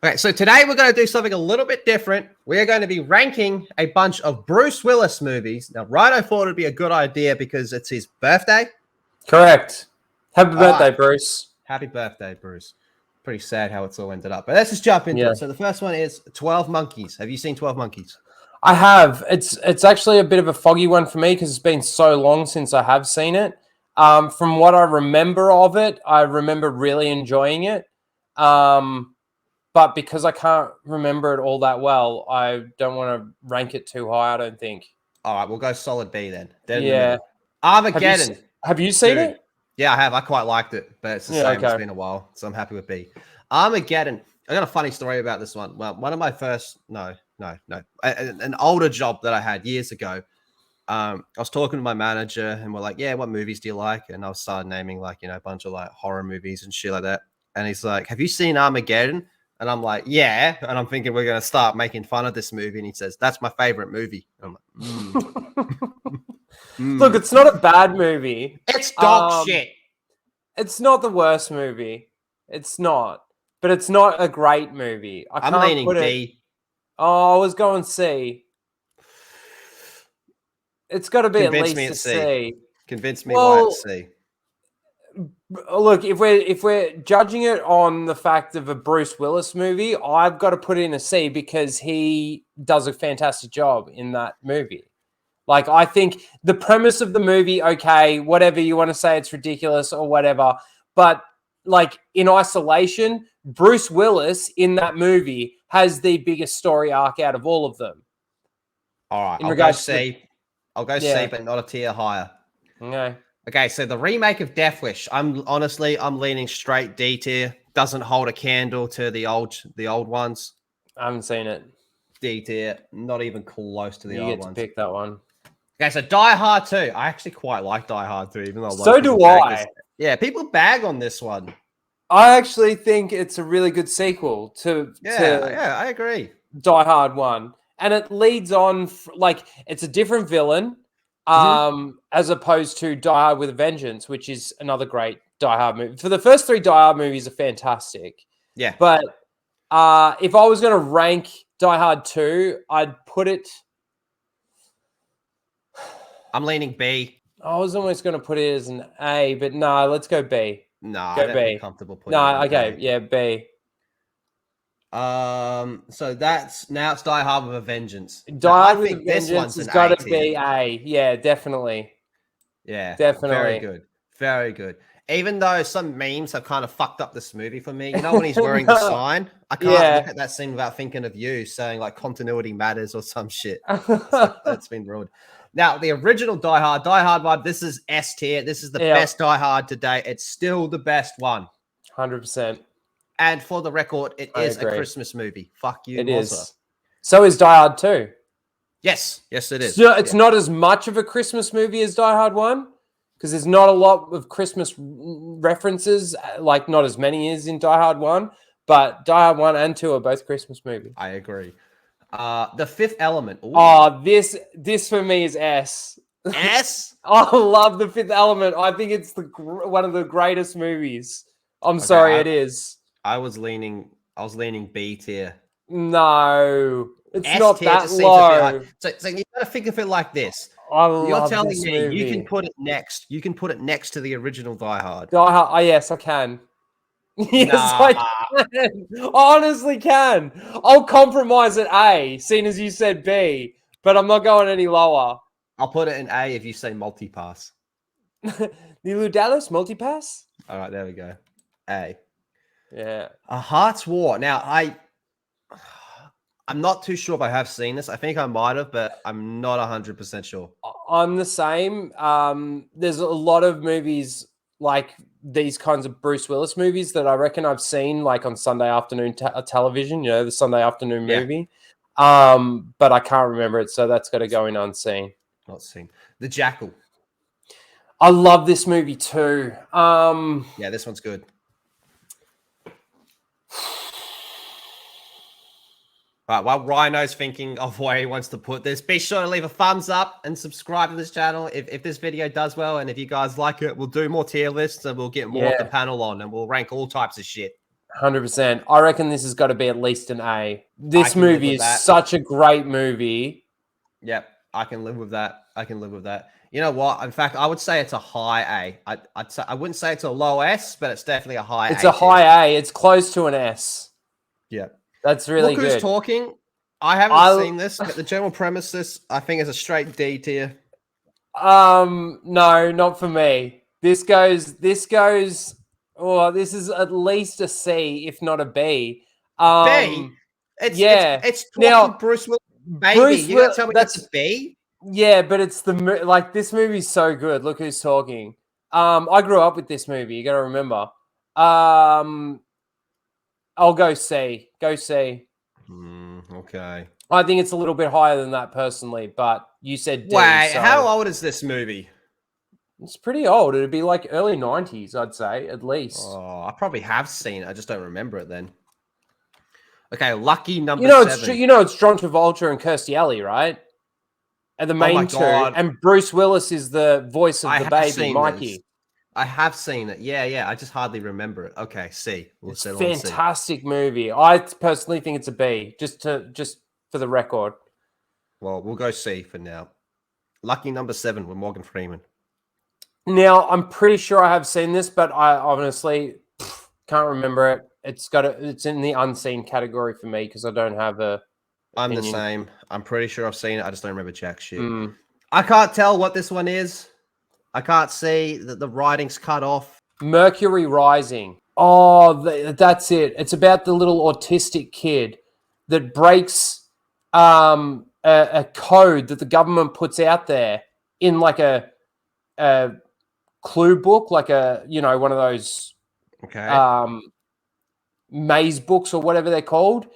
Okay, so today we're going to do something a little bit different. We are going to be ranking a bunch of Bruce Willis movies. Now, Rhino thought it'd be a good idea because it's his birthday. Correct. Happy birthday, right. Bruce. Happy birthday, Bruce. Pretty sad how it's all ended up. But let's just jump into it. So the first one is 12 Monkeys. Have you seen 12 Monkeys? I have. It's actually a bit of a foggy one for me because it's been so long since I have seen it. From what I remember of it, I remember really enjoying it. But because I can't remember it all that well, I don't want to rank it too high, I don't think. All right, we'll go solid B then. Yeah. Armageddon. Have you seen it? Yeah, I have. I quite liked it, but it's the same. Okay. It's been a while, so I'm happy with B. Armageddon. I got a funny story about this one. Well, one of my first, an older job that I had years ago. I was talking to my manager, and we're like, "Yeah, what movies do you like?" And I started naming a bunch of horror movies and shit like that. And he's like, "Have you seen Armageddon?" And I'm like, "Yeah." And I'm thinking we're gonna start making fun of this movie. And he says, "That's my favorite movie." And I'm like, Look, it's not a bad movie. It's dog shit. It's not the worst movie. It's not. But it's not a great movie. I'm leaning B. Oh, I was going C. It's got to be at least a C. Convince me why it's C. Look, if we're judging it on the fact of a Bruce Willis movie, I've got to put it in a C because he does a fantastic job in that movie. Like, I think the premise of the movie, okay, whatever you want to say, it's ridiculous or whatever. But, like, in isolation, Bruce Willis in that movie has the biggest story arc out of all of them. All right, I'll go C. I'll go C, but not a tier higher. Okay. Okay, so the remake of Death Wish, I'm leaning straight D tier. Doesn't hold a candle to the old ones. I haven't seen it. D tier, not even close to the old ones. You get to pick that one. Okay, so Die Hard 2. I actually quite like Die Hard 2, even though so do I. Yeah, people bag on this one. I actually think it's a really good sequel to I agree. Die Hard 1. And it leads on, it's a different villain, as opposed to Die Hard with a Vengeance, which is another great Die Hard movie. For the first 3 Die Hard movies are fantastic. Yeah. But if I was going to rank Die Hard 2, I'd put it... I'm leaning B. I was almost going to put it as an A, but no, let's go B. No, I don't feel comfortable putting it okay, B. Yeah, B. So now it's Die Hard with a Vengeance. Die Hard with a Vengeance has got to be A. Yeah, definitely. Yeah, definitely. Very good. Very good. Even though some memes have kind of fucked up this movie for me. You know when he's wearing the sign? I can't look at that scene without thinking of you saying continuity matters or some shit. That's been ruined. Now, the original Die Hard 1, this is S tier. This is the best Die Hard to date. It's still the best one. 100%. And for the record, it is a Christmas movie. Fuck you, It is. So is Die Hard 2. Yes. Yes, it is. So it's not as much of a Christmas movie as Die Hard 1 because there's not a lot of Christmas references, not as many as in Die Hard 1. But Die Hard 1 and 2 are both Christmas movies. I agree. The Fifth Element. Ooh. Oh, this for me is S. S? I love The Fifth Element. I think it's one of the greatest movies. I'm sorry, it is. I was leaning B tier. No, it's S not that low. So you got to think of it like this. You're telling me you can put it next. You can put it next to the original Die Hard. Die Hard. Oh, yes, I can. Yes, I can. I honestly can. I'll compromise at A, seeing as you said B, but I'm not going any lower. I'll put it in A if you say multipass. The Dallas multipass? All right, there we go. A. Yeah. A Heart's War. Now, I'm not too sure if I have seen this. I think I might have, but I'm not 100% sure. I'm the same. There's a lot of movies like these kinds of Bruce Willis movies that I reckon I've seen on Sunday afternoon television, the Sunday afternoon movie. But I can't remember it, so that's got to go in unseen. Not seen. The Jackal. I love this movie too. Yeah, this one's good. All right, while Rhino's thinking of where he wants to put this, be sure to leave a thumbs up and subscribe to this channel if this video does well. And if you guys like it, we'll do more tier lists and we'll get more of the panel on and we'll rank all types of shit. 100%. I reckon this has got to be at least an A. This movie is such a great movie. Yep, I can live with that. You know what? In fact, I would say it's a high A. I wouldn't say it's a low S, but it's definitely a high A. It's a high A. It's close to an S. Yeah. That's really good. Look Who's Talking. I haven't seen this, but the general premise, I think, is a straight D tier. No, not for me. This is at least a C, if not a B. B? It's now Bruce Willis, baby. You gotta tell me that's a B? Yeah, but it's this movie's so good. Look Who's Talking. I grew up with this movie. You got to remember. I'll go C. Go C. Okay. I think it's a little bit higher than that personally, but you said D. Wait, how old is this movie? It's pretty old. It'd be like early 90s, I'd say, at least. Oh, I probably have seen it. I just don't remember it then. Okay, lucky number 7. It's John Travolta and Kirstie Alley, right? And the main two. And Bruce Willis is the voice of the baby, Mikey. This. I have seen it. Yeah. I just hardly remember it. Okay, C. It's a fantastic movie. I personally think it's a B, just for the record. Well, we'll go C for now. Lucky number 7 with Morgan Freeman. Now, I'm pretty sure I have seen this, but I honestly can't remember it. It's in the unseen category for me because I don't have a. I'm the same. I'm pretty sure I've seen it. I just don't remember jack shit. I can't tell what this one is. I can't see that the writing's cut off. Mercury Rising. Oh, that's it. It's about the little autistic kid that breaks a code that the government puts out there in like a clue book, like one of those maze books or whatever they're called.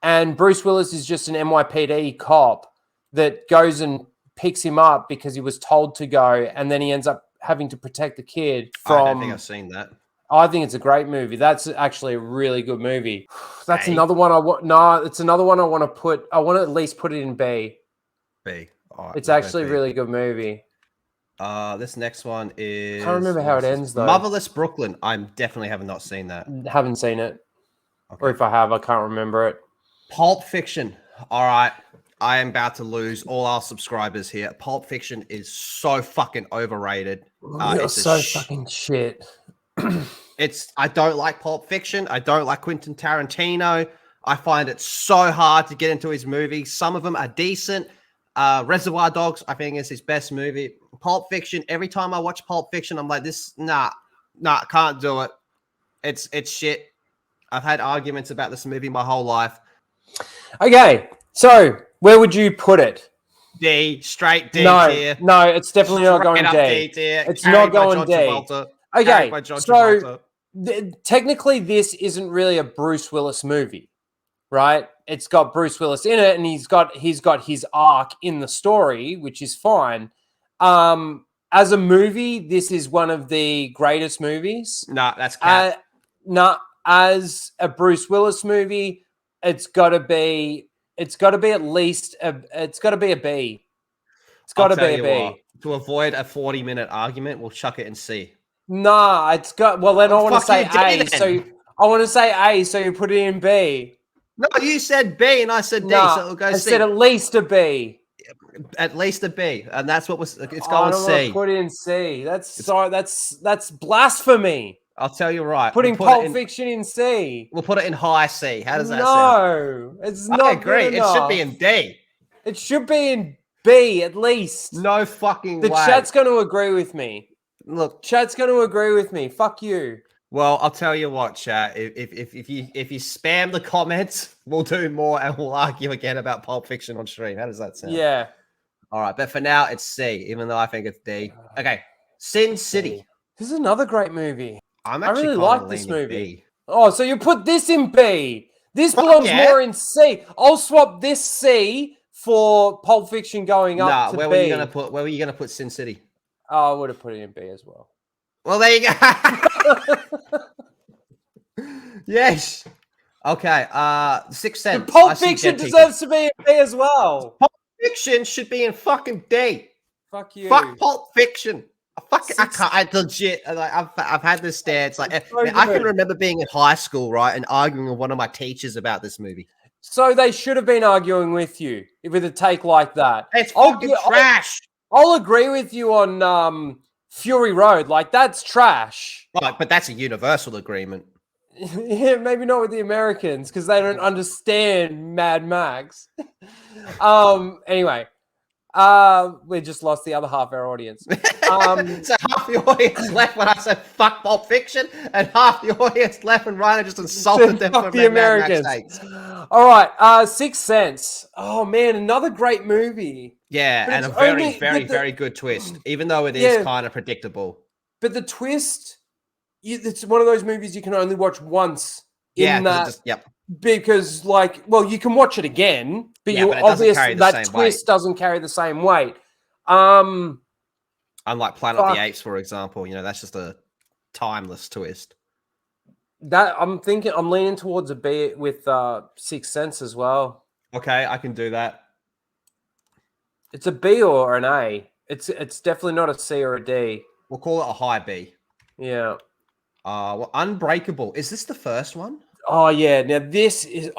And Bruce Willis is just an NYPD cop that goes and picks him up because he was told to go, and then he ends up having to protect the kid from... I don't think I've seen that. I think it's a great movie. That's actually a really good movie. That's another one I want... No, it's another one I want to put... I want to at least put it in B. B. All right, it's actually a really good movie. This next one is... I can't remember how it ends, though. Motherless Brooklyn. I definitely have not seen that. Haven't seen it. Okay. Or if I have, I can't remember it. Pulp Fiction. All right. I am about to lose all our subscribers here. Pulp Fiction is so fucking overrated. It's so fucking shit. I don't like Pulp Fiction. I don't like Quentin Tarantino. I find it so hard to get into his movies. Some of them are decent. Reservoir Dogs, I think, is his best movie. Pulp Fiction, every time I watch Pulp Fiction, I'm like, can't do it. It's shit. I've had arguments about this movie my whole life. Okay, so where would you put it? D, straight D tier. No, it's definitely not going D. It's not going D. Okay, so technically this isn't really a Bruce Willis movie, right? It's got Bruce Willis in it, and he's got his arc in the story, which is fine. As a movie, this is one of the greatest movies. Nah, that's cap. As a Bruce Willis movie, it's got to be at least it's got to be a B. It's got to be a B. To avoid a 40-minute argument, we'll chuck it in C. Nah, it's got. Well, then I want to say A. So I want to say A. So you put it in B. No, you said B, and I said D. So it'll go C. I said at least a B. At least a B, and that's what was. It's going C. Put in C. That's blasphemy. I'll tell you right. Putting Pulp Fiction in C. We'll put it in high C. How does that sound? No, it's not. I agree. It should be in D. It should be in B at least. No fucking way. The chat's going to agree with me. Look, chat's going to agree with me. Fuck you. Well, I'll tell you what, chat. If you spam the comments, we'll do more and we'll argue again about Pulp Fiction on stream. How does that sound? Yeah. All right, but for now it's C, even though I think it's D. Okay, Sin City. This is another great movie. I really like this movie. B. Oh, so you put this in B. This belongs more in C. I'll swap this C for Pulp Fiction going up to B. Where were you gonna put Sin City? Oh, I would have put it in B as well. Well, there you go. Yes. Okay. Sixth Sense. And Pulp Fiction deserves to be in B as well. Pulp Fiction should be in fucking D. Fuck you. Fuck Pulp Fiction. I legit, like, I've had this stance. Like, So man, I can good. remember being in high school, right, and arguing with one of my teachers about this movie. So they should have been arguing with you with a take like that. It's fucking trash. I'll agree with you on Fury Road. Like, that's trash. Right, but that's a universal agreement. Yeah, maybe not with the Americans because they don't understand Mad Max. Anyway, we just lost the other half of our audience. So half the audience left when I said fuck Pulp Fiction, and half the audience left when Ryan just insulted them for the Americans. All right, Sixth Sense. Oh man, another great movie. Yeah, but and a very good twist, even though it is kind of predictable. But the twist, it's one of those movies you can only watch once. Because, like, well, you can watch it again, but obviously that twist doesn't carry the same weight. Unlike Planet of the Apes, for example, that's just a timeless twist. That I'm leaning towards a B with Sixth Sense as well. Okay, I can do that. It's a B or an A. It's definitely not a C or a D. We'll call it a high B. Yeah. Well, Unbreakable. Is this the first one? Oh yeah. Now this is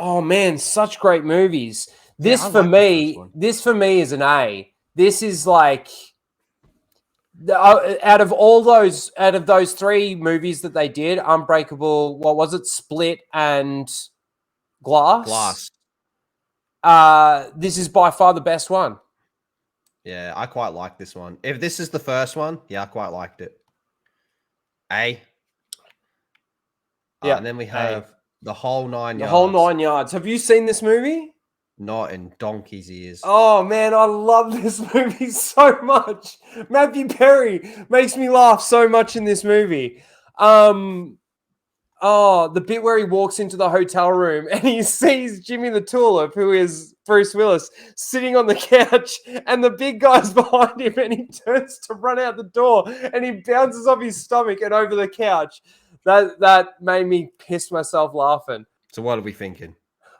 such great movies. This for me is an A. This is like out of those three movies that they did, Unbreakable, what was it? Split and Glass. This is by far the best one. Yeah, I quite like this one. If this is the first one, I quite liked it. A. Yeah, and then we have The Whole 9 Yards. The Whole 9 Yards. Have you seen this movie? Not in donkey's ears. Oh, man, I love this movie so much. Matthew Perry makes me laugh so much in this movie. The bit where he walks into the hotel room and he sees Jimmy the Tulip, who is Bruce Willis, sitting on the couch, and the big guy's behind him, and he turns to run out the door and he bounces off his stomach and over the couch. That made me piss myself laughing. So what are we thinking?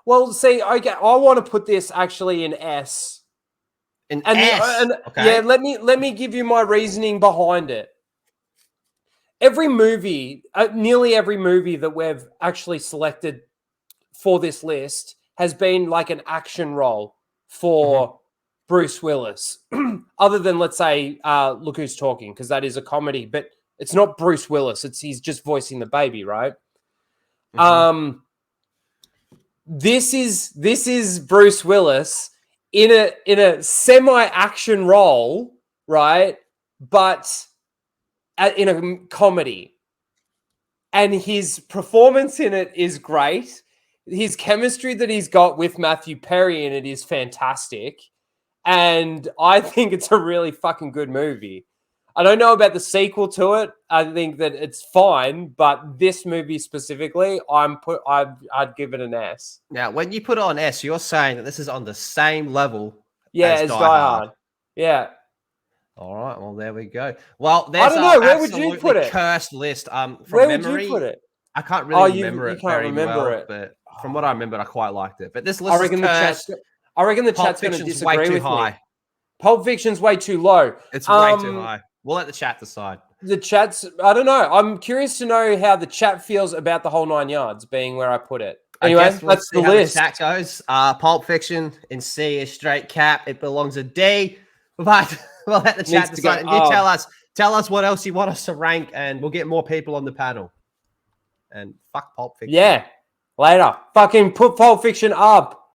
Well, see, okay, I want to put this actually in S. Okay. Yeah, let me give you my reasoning behind it. Every movie, nearly every movie that we've actually selected for this list has been like an action role for Bruce Willis. Other than, let's say, Look Who's Talking, because that is a comedy, but it's not Bruce Willis. He's just voicing the baby, right? This is Bruce Willis in a semi-action role, right? But in a comedy, and his performance in it is great. His chemistry that he's got with Matthew Perry in it is fantastic, and I think it's a really fucking good movie. I don't know about the sequel to it. I think that it's fine, but this movie specifically, I'd give it an S. Now, when you put it on S, you're saying that this is on the same level as Die Hard. Yeah. All right, well, there we go. Well, I don't know. Where would you put it? Cursed list. From where memory, would you put it? I can't really remember it very well, but from what I remembered, I quite liked it. But this list is cursed. I reckon the chat's going to disagree with high. me. Pulp Fiction's way too low. It's way too high. We'll let the chat decide. The chat's, I don't know. I'm curious to know how the chat feels about The Whole 9 Yards being where I put it. Anyway, that's the list. The chat goes. Pulp Fiction in C is straight cap. It belongs a D. But we'll let the chat decide. And you tell us what else you want us to rank, and we'll get more people on the panel. And fuck Pulp Fiction. Yeah. Later. Fucking put Pulp Fiction up.